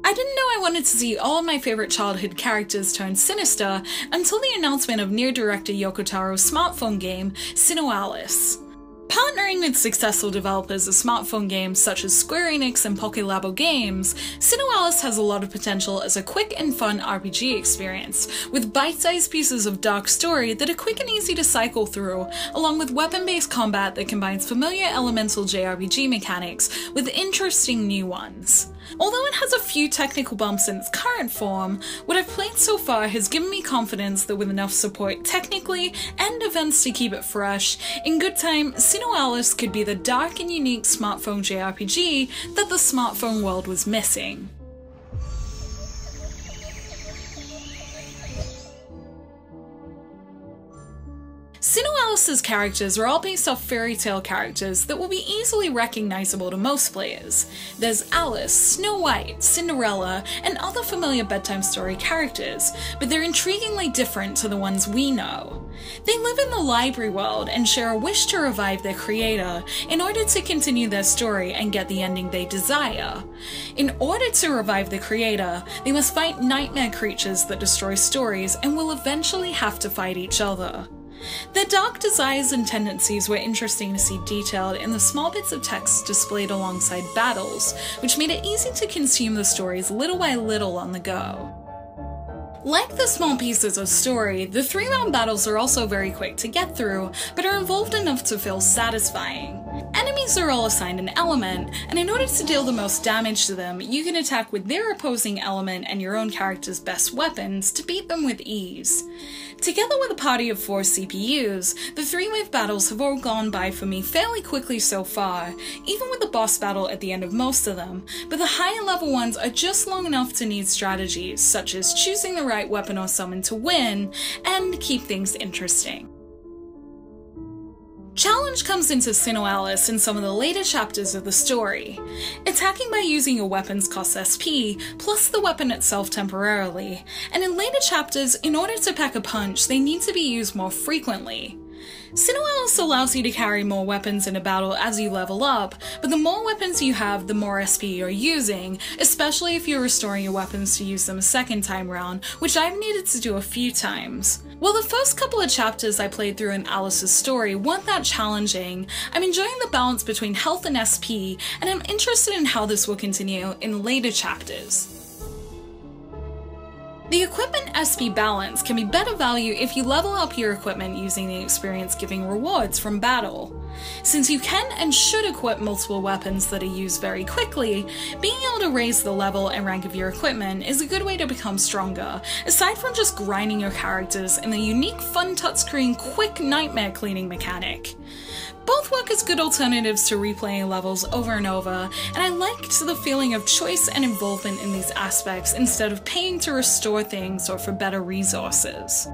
I didn't know I wanted to see all of my favorite childhood characters turn sinister until the announcement of new director Yoko Taro's smartphone game, SINoALICE. Partnering with successful developers of smartphone games such as Square Enix and Pokelabo Games, SINoALICE has a lot of potential as a quick and fun RPG experience, with bite-sized pieces of dark story that are quick and easy to cycle through, along with weapon-based combat that combines familiar elemental JRPG mechanics with interesting new ones. Although it has a few technical bumps in its current form, what I've played so far has given me confidence that with enough support technically and events to keep it fresh, in good time, SINoALICE could be the dark and unique smartphone JRPG that the smartphone world was missing. SINoALICE's characters are all based off fairy tale characters that will be easily recognizable to most players. There's Alice, Snow White, Cinderella, and other familiar bedtime story characters, but they're intriguingly different to the ones we know. They live in the library world and share a wish to revive their creator in order to continue their story and get the ending they desire. In order to revive the creator, they must fight nightmare creatures that destroy stories and will eventually have to fight each other. Their dark desires and tendencies were interesting to see detailed in the small bits of text displayed alongside battles, which made it easy to consume the stories little by little on the go. Like the small pieces of story, the 3-round battles are also very quick to get through, but are involved enough to feel satisfying. Enemies are all assigned an element, and in order to deal the most damage to them, you can attack with their opposing element and your own character's best weapons to beat them with ease. Together with a party of 4 CPUs, the 3-wave battles have all gone by for me fairly quickly so far, even with the boss battle at the end of most of them, but the higher level ones are just long enough to need strategies, such as choosing the right weapon or summon to win, and keep things interesting. Challenge comes into SINoALICE in some of the later chapters of the story. Attacking by using your weapons costs SP, plus the weapon itself temporarily, and in later chapters, in order to pack a punch, they need to be used more frequently. SINoALICE allows you to carry more weapons in a battle as you level up, but the more weapons you have, the more SP you're using, especially if you're restoring your weapons to use them a second time round, which I've needed to do a few times. While the first couple of chapters I played through in Alice's story weren't that challenging, I'm enjoying the balance between health and SP, and I'm interested in how this will continue in later chapters. The equipment SP balance can be better value if you level up your equipment using the experience-giving rewards from battle. Since you can and should equip multiple weapons that are used very quickly, being able to raise the level and rank of your equipment is a good way to become stronger, aside from just grinding your characters in the unique fun touchscreen quick nightmare cleaning mechanic. Both work as good alternatives to replaying levels over and over, and I liked the feeling of choice and involvement in these aspects instead of paying to restore things or for better resources.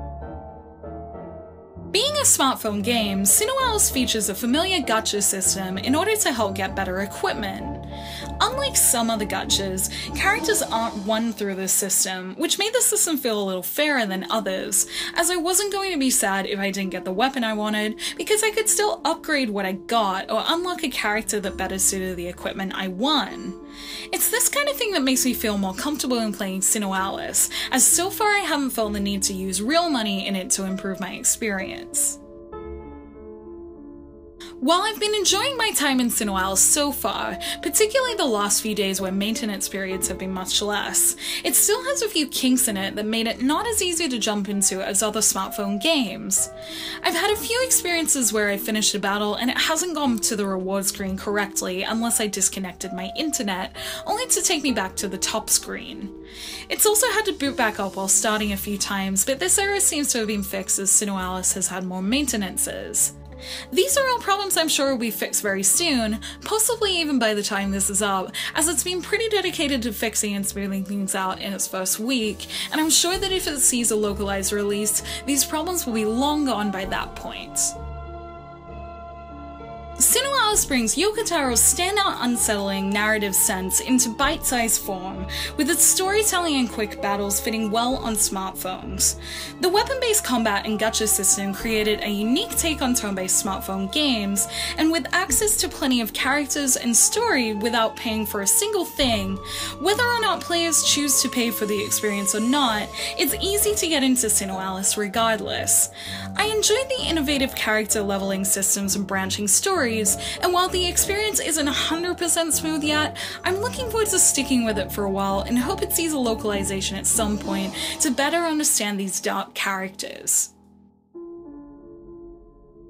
Being a smartphone game, SINoALICE features a familiar gacha system in order to help get better equipment. Unlike some other gachas, characters aren't won through this system, which made the system feel a little fairer than others, as I wasn't going to be sad if I didn't get the weapon I wanted, because I could still upgrade what I got or unlock a character that better suited the equipment I won. It's this kind of thing that makes me feel more comfortable in playing SINoALICE, as so far I haven't felt the need to use real money in it to improve my experience. While I've been enjoying my time in SINoALICE so far, particularly the last few days where maintenance periods have been much less, it still has a few kinks in it that made it not as easy to jump into as other smartphone games. I've had a few experiences where I finished a battle and it hasn't gone to the reward screen correctly unless I disconnected my internet, only to take me back to the top screen. It's also had to boot back up while starting a few times, but this error seems to have been fixed as SINoALICE has had more maintenances. These are all problems I'm sure will be fixed very soon, possibly even by the time this is up, as it's been pretty dedicated to fixing and smoothing things out in its first week, and I'm sure that if it sees a localized release, these problems will be long gone by that point. SINoALICE SINoALICE brings Yokotaro's standout unsettling narrative sense into bite-sized form, with its storytelling and quick battles fitting well on smartphones. The weapon-based combat and gacha system created a unique take on turn-based smartphone games, and with access to plenty of characters and story without paying for a single thing, whether or not players choose to pay for the experience or not, it's easy to get into SINoALICE regardless. I enjoyed the innovative character leveling systems and branching stories, and while the experience isn't 100% smooth yet, I'm looking forward to sticking with it for a while and hope it sees a localization at some point to better understand these dark characters.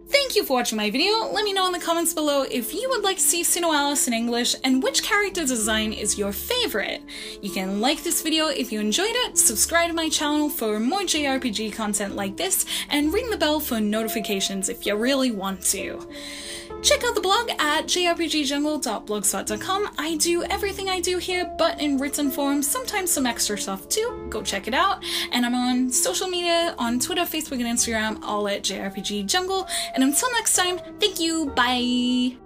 Thank you for watching my video. Let me know in the comments below if you would like to see SINoALICE in English and which character design is your favorite. You can like this video if you enjoyed it, subscribe to my channel for more JRPG content like this, and ring the bell for notifications if you really want to. Check out the blog at jrpgjungle.blogspot.com. I do everything I do here, but in written form, sometimes some extra stuff too. Go check it out. And I'm on social media, on Twitter, Facebook, and Instagram, all at jrpgjungle. And until next time, thank you, bye!